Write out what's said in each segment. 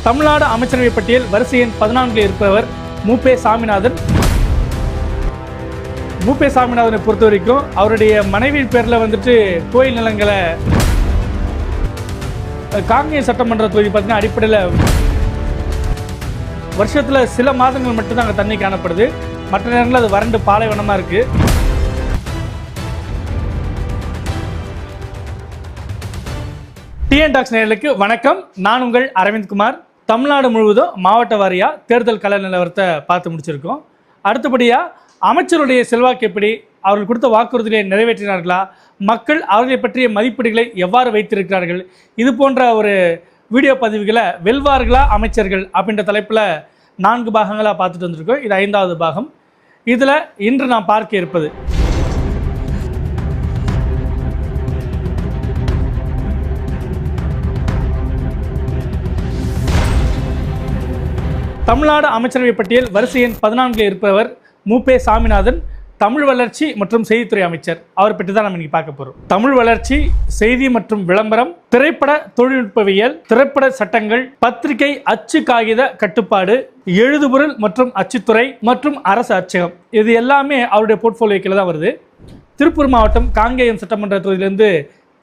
தமிழ்நாடு அமைச்சரவை பட்டியல் வரிசை எண் 14 இருப்பவர் மூப்பே சாமிநாதன். மூப்பே சாமிநாதனை பொறுத்த வரைக்கும் அவருடைய மனைவி பேரில் வந்துட்டு கோயில் நிலங்களை காங்கேயம் சட்டமன்ற தொகுதி பார்த்தீங்கன்னா அடிப்படையில் வருஷத்தில் சில மாதங்கள் மட்டும்தான் அங்கே தண்ணி காணப்படுது. மற்ற நேரங்களில் அது வறண்டு பாலைவனமாக இருக்குது. டிஎன் டாக்ஸ் நேயர்களுக்கு வணக்கம். நான் உங்கள் அரவிந்த்குமார். தமிழ்நாடு முழுவதும் மாவட்ட வாரியாக தேர்தல் கள நிலவரத்தை பார்த்து முடிச்சிருக்கோம். அடுத்தபடியாக அமைச்சருடைய செல்வாக்கு எப்படி, அவர்கள் கொடுத்த வாக்குறுதிகளை நிறைவேற்றினார்களா, மக்கள் அவர்களை பற்றிய மதிப்பீடுகளை எவ்வாறு வைத்திருக்கிறார்கள், இது போன்ற ஒரு வீடியோ பதிவுகளை வெல்வார்களா அமைச்சர்கள் அப்படின்ற தலைப்பில் 4 பாகங்களாக பார்த்துட்டு வந்திருக்கோம். இது 5வது பாகம். இதில் இன்று நாம் பார்க்க இருப்பது தமிழ்நாடு அமைச்சரவை பட்டியல் வரிசை எண் 14 இருப்பவர் மூப்பே சாமிநாதன், தமிழ் வளர்ச்சி மற்றும் செய்தித்துறை அமைச்சர். அவர் பற்றி தான் நம்ம இன்னைக்கு பார்க்க போகிறோம். தமிழ் வளர்ச்சி, செய்தி மற்றும் விளம்பரம், திரைப்பட தொழில்நுட்பவியல், திரைப்பட சட்டங்கள், பத்திரிகை அச்சு காகித கட்டுப்பாடு, எழுதுபொருள் மற்றும் அச்சுத்துறை மற்றும் அரசு அச்சகம், இது எல்லாமே அவருடைய போர்ட்ஃபோலியோக்கில் தான் வருது. திருப்பூர் மாவட்டம் காங்கேயம் சட்டமன்ற தொகுதியிலிருந்து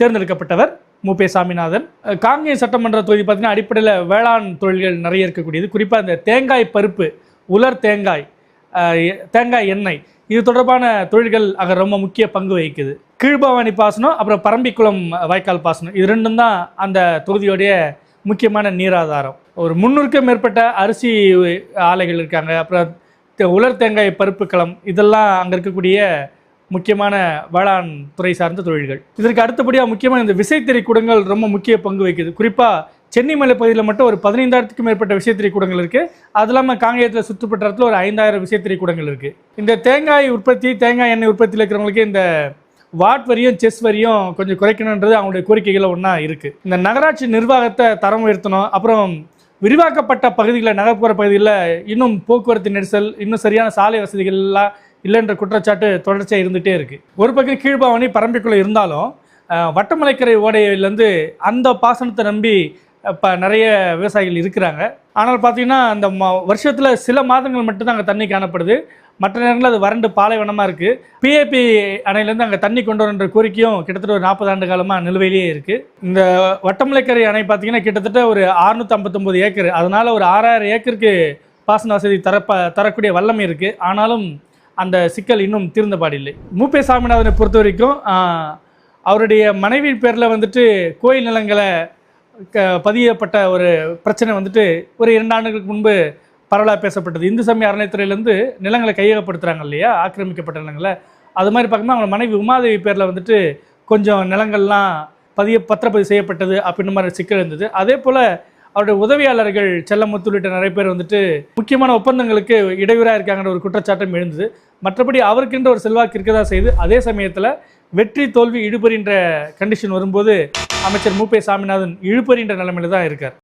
தேர்ந்தெடுக்கப்பட்டவர் மூப்பே சாமிநாதன். காங்கேயம் சட்டமன்ற தொகுதி பார்த்தீங்கன்னா அடிப்படையில் வேளாண் தொழில்கள் நிறைய இருக்கக்கூடியது. குறிப்பாக இந்த தேங்காய் பருப்பு, உலர் தேங்காய், தேங்காய் எண்ணெய், இது தொடர்பான தொழில்கள் அங்கே ரொம்ப முக்கிய பங்கு வகிக்குது. கீழ்பவானி பாசனம், அப்புறம் பரம்பிக்குளம் வாய்க்கால் பாசனம், இது ரெண்டும் தான் அந்த தொகுதியோடைய முக்கியமான நீராதாரம். ஒரு 300க்கும் மேற்பட்ட அரிசி ஆலைகள் இருக்காங்க. அப்புறம் உலர் தேங்காய் பருப்பு களம், இதெல்லாம் அங்கே இருக்கக்கூடிய முக்கியமான வேளாண் துறை சார்ந்த தொழில்கள். இதற்கு அடுத்தபடியாக முக்கியமான இந்த விசைத்தறி கூடங்கள் ரொம்ப முக்கிய பங்கு வகிக்குது. குறிப்பாக சென்னிமலை பகுதியில் மட்டும் ஒரு 15,000க்கும் மேற்பட்ட விசைத்தறி கூடங்கள் இருக்குது. அது இல்லாமல் காங்கேயத்தில் சுற்றுப்பட்டத்தில் ஒரு 5,000 விசைத்தறி கூடங்கள் இருக்குது. இந்த தேங்காய் உற்பத்தி, தேங்காய் எண்ணெய் உற்பத்தியில் இருக்கிறவங்களுக்கு இந்த வாட் வரியும் செஸ் வரியும் கொஞ்சம் குறைக்கணுன்றது அவங்களுடைய கோரிக்கைகளில் ஒன்றா இருக்குது. இந்த நகராட்சி நிர்வாகத்தை தரம் உயர்த்தணும். அப்புறம் விரிவாக்கப்பட்ட பகுதிகளில், நகர்ப்புற பகுதிகளில் இன்னும் போக்குவரத்து நெரிசல், இன்னும் சரியான சாலை வசதிகள்லாம் இல்லைன்ற குற்றச்சாட்டு தொடர்ச்சியாக இருந்துகிட்டே இருக்குது. ஒரு பக்கம் கீழ்பவானி பரம்பிக்குள்ளே இருந்தாலும் வட்டமலைக்கரை ஓடையிலேருந்து அந்த பாசனத்தை நம்பி இப்போ நிறைய விவசாயிகள் இருக்கிறாங்க. ஆனால் பார்த்திங்கன்னா அந்த வருஷத்தில் சில மாதங்கள் மட்டும்தான் அங்கே தண்ணி காணப்படுது. மற்ற நேரங்களில் அது வறண்டு பாலைவனமாக இருக்குது. பிஏபி அணையிலேருந்து அங்கே தண்ணி கொண்டு வரன்ற கோரிக்கையும் கிட்டத்தட்ட ஒரு 40 ஆண்டு காலமாக நிலுவையிலேயே இருக்குது. இந்த வட்டமலைக்கரை அணை பார்த்திங்கன்னா கிட்டத்தட்ட ஒரு 659 ஏக்கர். அதனால் ஒரு 6000 ஏக்கருக்கு பாசன வசதி தரக்கூடிய வல்லமை இருக்குது. ஆனாலும் அந்த சிக்கல் இன்னும் தீர்ந்த பாடில்லை. மூப்பே சாமிநாதனை பொறுத்த வரைக்கும் அவருடைய மனைவி பேரில் வந்துட்டு கோயில் நிலங்களை பதியப்பட்ட ஒரு பிரச்சனை வந்துட்டு ஒரு 2 ஆண்டுகளுக்கு முன்பு பரவலாக பேசப்பட்டது. இந்து சமய அறநிலையத்துறையிலேருந்து நிலங்களை கையகப்படுத்துகிறாங்க இல்லையா, ஆக்கிரமிக்கப்பட்ட நிலங்களை. அது மாதிரி பார்க்கும்போது அவங்க மனைவி உமாதேவி பேரில் வந்துட்டு கொஞ்சம் நிலங்கள்லாம் பத்திரப்பதிவு செய்யப்பட்டது அப்படின்ற மாதிரி சிக்கல் இருந்தது. அதே போல் அவருடைய உதவியாளர்கள் செல்லமுத்து உள்ளிட்ட நிறைய பேர் வந்துட்டு முக்கியமான ஒப்பந்தங்களுக்கு இடையூறாக இருக்காங்கன்ற ஒரு குற்றச்சாட்டும் எழுந்தது. மற்றபடி அவருக்குன்ற ஒரு செல்வாக்கு இருக்கதா செய்து, அதே சமயத்தில் வெற்றி தோல்வி இழுபறின்ற கண்டிஷன் வரும்போது அமைச்சர் மூப்பே சாமிநாதன் இழுபறின்ற நிலைமையில தான் இருக்கார்.